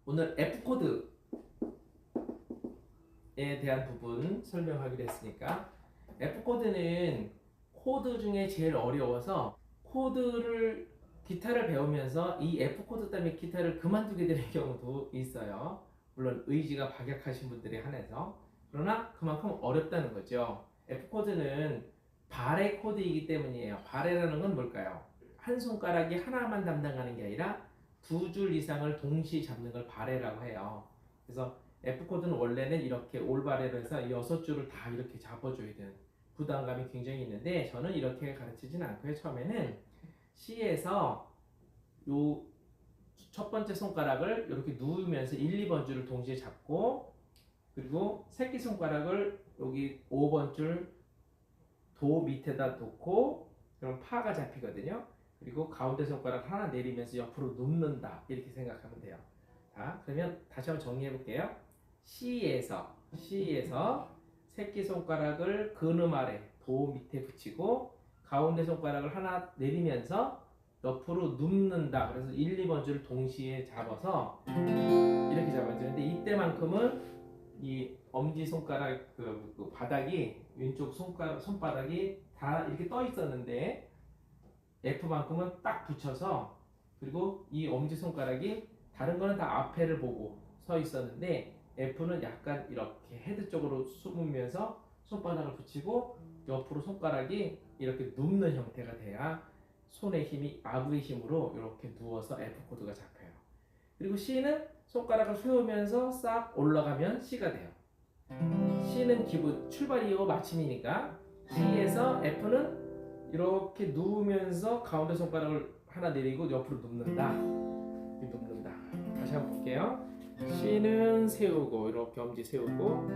오늘 F코드에 대한 부분 설명하기로 했으니까, F코드는 코드 중에 제일 어려워서 기타를 배우면서 이 F코드 때문에 기타를 그만두게 되는 경우도 있어요. 물론 의지가 박약하신 분들에 한해서. 그러나 그만큼 어렵다는 거죠. F코드는 바레 코드이기 때문이에요. 바레라는 건 뭘까요? 한 손가락이 하나만 담당하는 게 아니라 두 줄 이상을 동시에 잡는 걸 바레라고 해요. 그래서 F코드는 원래는 이렇게 올바레로 해서 6줄을 다 이렇게 잡아줘야 되는 부담감이 굉장히 있는데, 저는 이렇게 가르치진 않고요. 처음에는 C에서 요 첫 번째 손가락을 이렇게 누우면서 1, 2번 줄을 동시에 잡고, 그리고 새끼손가락을 여기 5번 줄 도 밑에다 놓고, 그럼 파가 잡히거든요. 그리고 가운데 손가락 하나 내리면서 옆으로 눕는다, 이렇게 생각하면 돼요. 자, 그러면 다시 한번 정리해 볼게요. C에서 새끼손가락을 근음 아래 도 밑에 붙이고, 가운데 손가락을 하나 내리면서 옆으로 눕는다. 그래서 1, 2번 줄을 동시에 잡아서 이렇게 잡아야 되는데, 이때만큼은 이 엄지손가락 그 바닥이, 왼쪽 손바닥이 다 이렇게 떠 있었는데 F만큼은 딱 붙여서, 그리고 이 엄지손가락이, 다른 거는 다 앞에를 보고 서 있었는데 F는 약간 이렇게 헤드 쪽으로 숨으면서 손바닥을 붙이고 옆으로 손가락이 이렇게 눕는 형태가 돼야 손의 힘이 아구의 힘으로 이렇게 누워서 F 코드가 잡혀요. 그리고 C는 손가락을 세우면서 싹 올라가면 C가 돼요. C는 기본 출발이요 마침이니까, C에서 F는 이렇게 누우면서 가운데 손가락을 하나 내리고 옆으로 눕는다. 다시 한번 볼게요. C는 세우고 이렇게 엄지 세우고,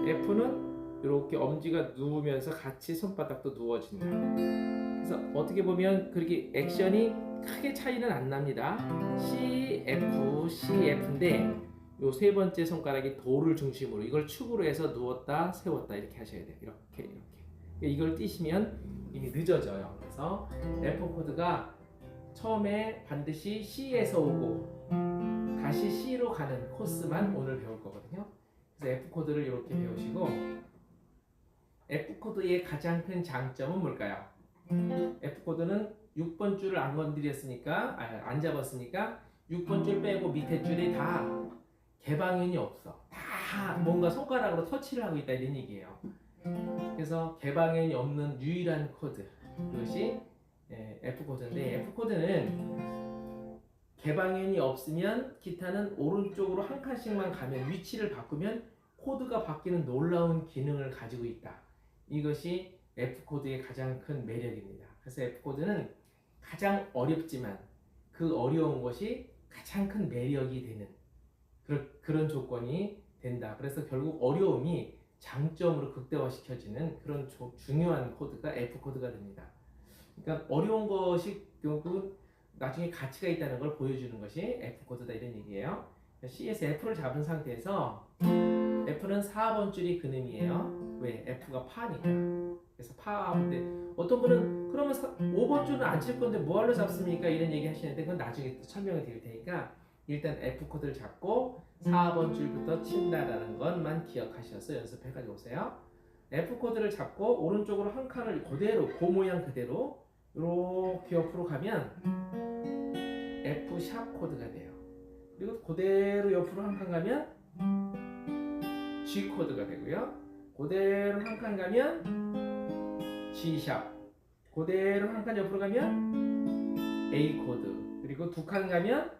F는 이렇게 엄지가 누우면서 같이 손바닥도 누워진다. 그래서 어떻게 보면 그렇게 액션이 크게 차이는 안 납니다. C, F, C, F인데 요 세 번째 손가락이 도를 중심으로 이걸 축으로 해서 누웠다 세웠다 이렇게 하셔야 돼요. 이렇게 이걸 띄시면 이미 늦어져요. 그래서 F 코드가 처음에 반드시 C에서 오고 다시 C로 가는 코스만 오늘 배울 거거든요. 그래서 F 코드를 이렇게 배우시고, F 코드의 가장 큰 장점은 뭘까요? F 코드는 6번 줄을 안 건드렸으니까, 안 잡았으니까 6번 줄 빼고 밑에 줄이 다 개방현이 없어. 다 뭔가 손가락으로 터치를 하고 있다, 이런 얘기예요. 그래서 개방현이 없는 유일한 코드, 그것이 F 코드인데, F 코드는 개방현이 없으면 기타는 오른쪽으로 한 칸씩만 가면, 위치를 바꾸면 코드가 바뀌는 놀라운 기능을 가지고 있다. 이것이 F 코드의 가장 큰 매력입니다. 그래서 F 코드는 가장 어렵지만 그 어려운 것이 가장 큰 매력이 되는 그런 조건이 된다. 그래서 결국 어려움이 장점으로 극대화시켜지는 그런 중요한 코드가 F 코드가 됩니다. 그러니까 어려운 것이 결국 나중에 가치가 있다는 걸 보여주는 것이 F 코드다, 이런 얘기예요. C에서 F를 잡은 상태에서, F는 4번 줄이 근음이에요. 왜? F가 파니까. 그래서 파인데, 어떤 분은 그러면 5번 줄은 안 칠 건데 뭐하러 잡습니까? 이런 얘기 하시는데, 그건 나중에 또 설명을 드릴 테니까 일단 F 코드를 잡고 4번 줄부터 친다라는 것만 기억하셔서 연습해가지고 오세요. F 코드를 잡고 오른쪽으로 한 칸을 그대로, 그 모양 그대로 이렇게 옆으로 가면 F 샵 코드가 돼요. 그리고 그대로 옆으로 한 칸 가면 G 코드가 되고요. 그대로 한 칸 가면 G 샵, 그대로 한 칸 옆으로 가면 A 코드, 그리고 두 칸 가면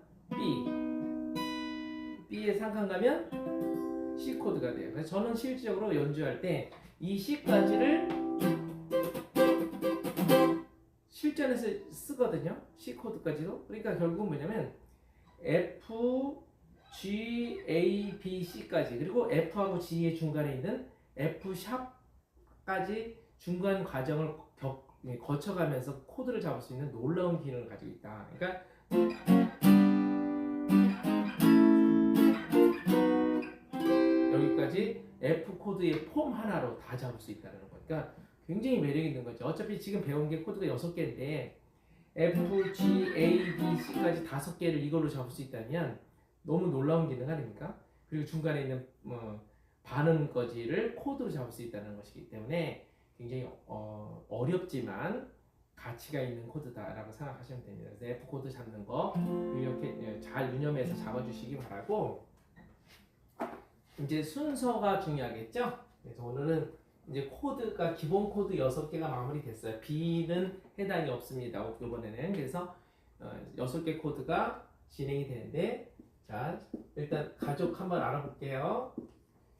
B에서 한 칸 가면 C 코드가 돼요. 그래서 저는 실질적으로 연주할 때 이 C까지를 실전에서 쓰거든요. C 코드까지도. 그러니까 결국은 뭐냐면 F, G, A, B, C까지, 그리고 F하고 G의 중간에 있는 F 샵까지 중간 과정을 거쳐가면서 코드를 잡을 수 있는 놀라운 기능을 가지고 있다. 그러니까 여기까지 F 코드의 폼 하나로 다 잡을 수 있다는 거니까 굉장히 매력 있는 거죠. 어차피 지금 배운 게 코드가 6개인데 F, G, A, B, C까지 5개를 이걸로 잡을 수 있다면 너무 놀라운 기능 아닙니까? 그리고 중간에 있는 반응거지를 코드로 잡을 수 있다는 것이기 때문에 굉장히 어렵지만 가치가 있는 코드다라고 생각하시면 됩니다. 그래서 F 코드 잡는 거 이렇게 잘 유념해서 잡아주시기 바라고. 이제 순서가 중요하겠죠? 그래서 오늘은 이제 코드가 기본 코드 6개가 마무리됐어요. B는 해당이 없습니다. 이번에는. 그래서 6개 코드가 진행이 되는데, 자 일단 가족 한번 알아볼게요.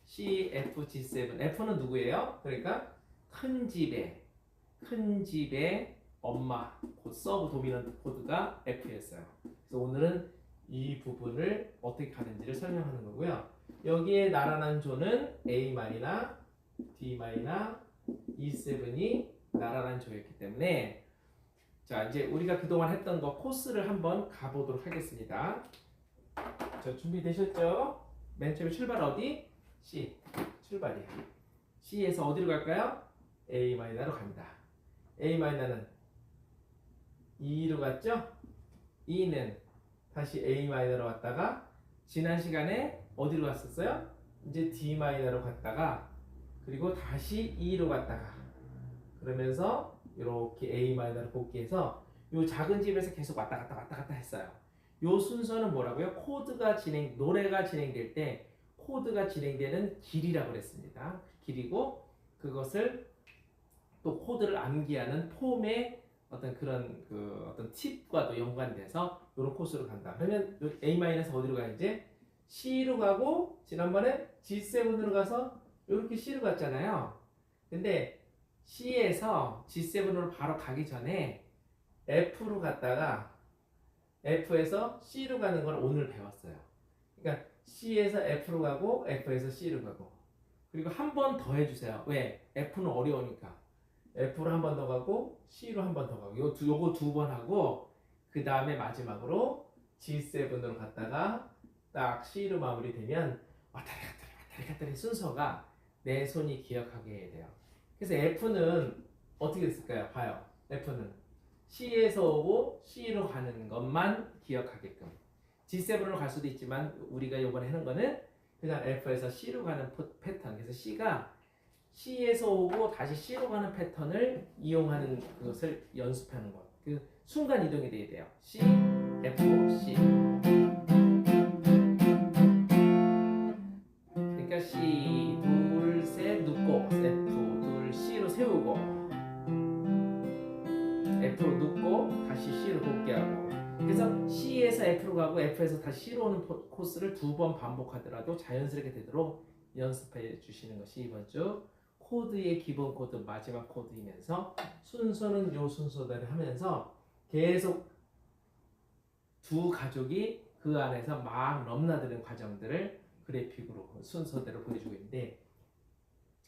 C, F, G7. F는 누구예요? 그러니까 큰 집의 엄마, 서브 도미넌트 코드가 F였어요. 그래서 오늘은 이 부분을 어떻게 가는지를 설명하는 거고요. 여기에 나란한 조는 A 마이나 D 마이나 E7이 나란한 조였기 때문에, 자 이제 우리가 그동안 했던 거 코스를 한번 가보도록 하겠습니다. 자 준비되셨죠? 맨 처음에 출발 어디? C. 출발이에요. C에서 어디로 갈까요? A 마이너로 갑니다. A 마이너는 E로 갔죠? E는 다시 A 마이너로 갔다가 지난 시간에 어디로 갔었어요? 이제 D 마이너로 갔다가 그리고 다시 E로 갔다가 그러면서 이렇게 A 마이너로 복귀해서 이 작은 집에서 계속 왔다 갔다 했어요. 이 순서는 뭐라고요? 노래가 진행될 때 코드가 진행되는 길이라고 그랬습니다. 길이고 그것을 또 코드를 암기하는 폼의 어떤 그런 어떤 팁과도 연관돼서 이런 코스로 간다. 그러면 A- 어디로 가야지? C로 가고 지난번에 G7으로 가서 이렇게 C로 갔잖아요. 근데 C에서 G7으로 바로 가기 전에 F로 갔다가 F에서 C로 가는 걸 오늘 배웠어요. 그러니까 C에서 F로 가고 F에서 C로 가고 그리고 한 번 더 해주세요. 왜? F는 어려우니까. F로 한 번 더 가고 C로 한 번 더 가고 요거 두 번 하고 그 다음에 마지막으로 G7으로 갔다가 딱 C로 마무리되면 왔다리 갔다리 순서가 내 손이 기억하게 해야 돼요. 그래서 F는 어떻게 됐을까요? 봐요. F는 C에서 오고 C로 가는 것만 기억하게끔. G7으로 갈 수도 있지만 우리가 이번에 하는 거는 그냥 F에서 C로 가는 패턴. 그래서 C에서 오고 다시 C로 가는 패턴을 이용하는 것을 연습하는 것. 그 순간 이동이 돼야 돼요. C, F, C. 그러니까 C 둘 셋 눕고 F 둘 C로 세우고 F로 눕고 다시 C로 복귀하고. 그래서 C에서 F로 가고 F에서 다시 C로 오는 코스를 2번 반복하더라도 자연스럽게 되도록 연습해 주시는 것이 이번 주 코드의 기본 코드 마지막 코드이면서 순서는 요 순서대로 하면서 계속 두 가족이 그 안에서 막 넘나드는 과정들을 그래픽으로 순서대로 보여주고 있는데,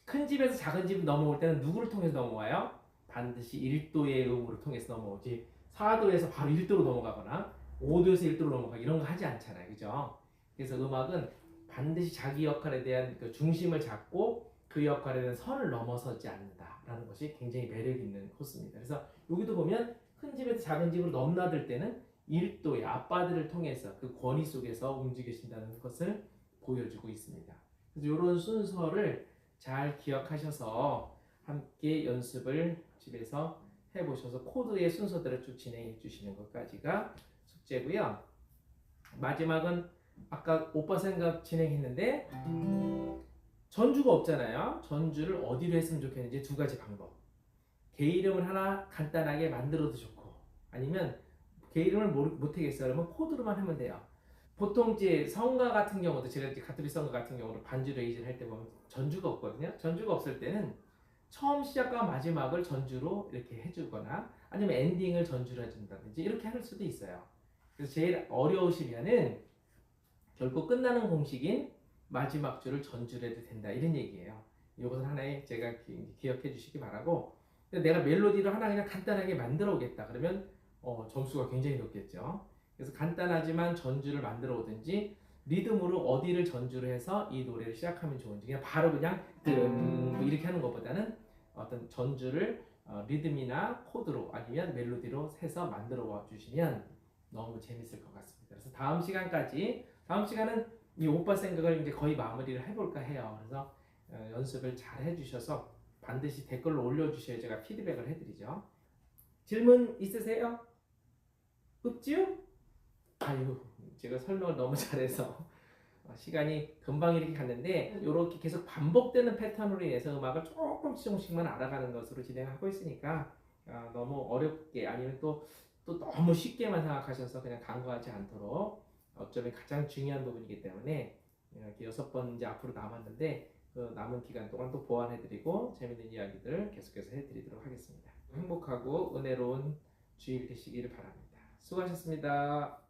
큰 집에서 작은 집 넘어올 때는 누구를 통해서 넘어와요? 반드시 1도의 음으로 통해서 넘어오지 4도에서 바로 1도로 넘어가거나 5도에서 1도로 넘어가기 이런 거 하지 않잖아요. 그죠? 그래서 음악은 반드시 자기 역할에 대한 그 중심을 잡고 그 역할에 대한 선을 넘어서지 않는다라는 것이 굉장히 매력 있는 코스입니다. 그래서 여기도 보면 큰 집에서 작은 집으로 넘나들 때는 1도의 아빠들을 통해서 그 권위 속에서 움직이신다는 것을 보여주고 있습니다. 그래서 이런 순서를 잘 기억하셔서 함께 연습을 집에서 해보셔서 코드의 순서대로 쭉 진행해 주시는 것까지가 숙제고요. 마지막은 아까 오빠 생각 진행했는데 전주가 없잖아요. 전주를 어디로 했으면 좋겠는지 두 가지 방법. 개 이름을 하나 간단하게 만들어도 좋고, 아니면 개 이름을 못하겠어요. 그러면 코드로만 하면 돼요. 보통 이제 성가 같은 경우도, 제가 이제 가톨릭 성가 같은 경우로 반주 레이즈를 할 때 보면 전주가 없거든요. 전주가 없을 때는 처음 시작과 마지막을 전주로 이렇게 해주거나 아니면 엔딩을 전주로 해준다든지 이렇게 할 수도 있어요. 그래서 제일 어려우시면은 결국 끝나는 공식인 마지막 줄을 전주로 해도 된다 이런 얘기예요. 이것은 하나의 제가 기억해 주시기 바라고. 내가 멜로디를 하나 그냥 간단하게 만들어 오겠다 그러면 점수가 굉장히 높겠죠. 그래서 간단하지만 전주를 만들어 오든지 리듬으로 어디를 전주로 해서 이 노래를 시작하면 좋은지 그냥 바로 그냥 뭐 이렇게 하는 것보다는 어떤 전주를 리듬이나 코드로 아니면 멜로디로 해서 만들어 와 주시면 너무 재밌을 것 같습니다. 그래서 다음 시간은 이 오빠 생각을 이제 거의 마무리를 해볼까 해요. 그래서 연습을 잘 해주셔서 반드시 댓글로 올려주셔야 제가 피드백을 해드리죠. 질문 있으세요? 없지요? 아유, 제가 설명을 너무 잘해서 시간이 금방 이렇게 갔는데 이렇게 계속 반복되는 패턴으로 인해서 음악을 조금씩만 알아가는 것으로 진행하고 있으니까 너무 어렵게 아니면 또 너무 쉽게만 생각하셔서 그냥 간과하지 않도록 어쩌면 가장 중요한 부분이기 때문에 이렇게 6번 이제 앞으로 남았는데 그 남은 기간 동안 또 보완해드리고 재밌는 이야기들 계속해서 해드리도록 하겠습니다. 행복하고 은혜로운 주일 되시기를 바랍니다. 수고하셨습니다.